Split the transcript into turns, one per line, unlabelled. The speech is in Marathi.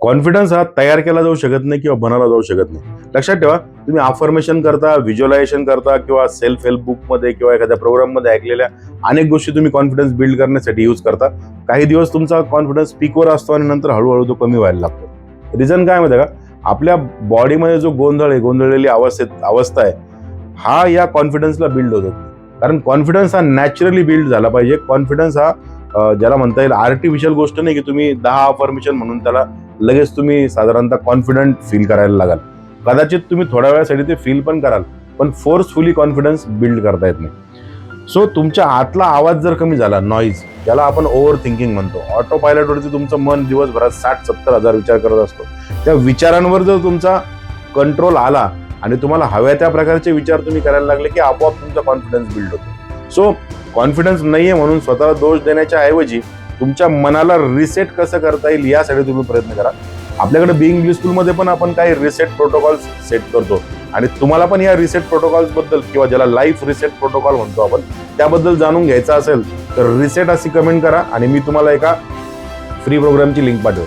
कॉन्फिडन्स हा तयार केला जाऊ शकत नाही किंवा बनवला जाऊ शकत नाही. लक्षात ठेवा, तुम्ही अफर्मेशन करता, व्हिज्युअलायझेशन करता किंवा सेल्फ हेल्प बुकमध्ये किंवा एखाद्या प्रोग्राममध्ये ऐकलेल्या अनेक गोष्टी तुम्ही कॉन्फिडन्स बिल्ड करण्यासाठी यूज करता. काही दिवस तुमचा कॉन्फिडन्स पीकवर असतो आणि नंतर हळूहळू तो कमी व्हायला लागतो. रिझन काय माहिती आहे का? आपल्या बॉडीमध्ये जो गोंधळ आहे, गोंधळलेली अवस्था आहे, हा या कॉन्फिडन्सला बिल्ड होतो. कारण कॉन्फिडन्स हा नॅचरली बिल्ड झाला पाहिजे. कॉन्फिडन्स हा ज्याला म्हणता येईल आर्टिफिशियल गोष्ट नाही की तुम्ही 10 अफर्मेशन म्हणून त्याला लगेच तुम्ही साधारणतः कॉन्फिडंट फील करायला लागाल. कदाचित तुम्ही थोड्या वेळासाठी ते फील पण कराल, पण फोर्सफुली कॉन्फिडन्स बिल्ड करता येत नाही. सो तुमच्या आतला आवाज जर कमी झाला, नॉईज, ज्याला आपण ओव्हर थिंकिंग म्हणतो, ऑटो पायलटवरती तुमचं मन दिवसभरात 60-70 हजार विचार करत असतो. त्या विचारांवर जर तुमचा कंट्रोल आला आणि तुम्हाला हव्या त्या प्रकारचे विचार तुम्ही करायला लागले की आपोआप तुमचा कॉन्फिडन्स बिल्ड होतो. सो कॉन्फिडन्स नाहीये म्हणून स्वतःला दोष देण्याच्या ऐवजी तुमच्या मनाला रिसेट कसं करता येईल यासाठी तुम्ही प्रयत्न करा. आपल्याकडे बिईंग ब्लिसफुलमध्ये पण आपण काही रिसेट प्रोटोकॉल्स सेट करतो आणि तुम्हाला पण या रिसेट प्रोटोकॉल्स बद्दल किंवा ज्याला लाईफ रिसेट प्रोटोकॉल म्हणतो आपण, त्याबद्दल जाणून घ्यायचं असेल तर रिसेट अशी कमेंट करा आणि मी तुम्हाला एका फ्री प्रोग्रामची लिंक पाठवेन.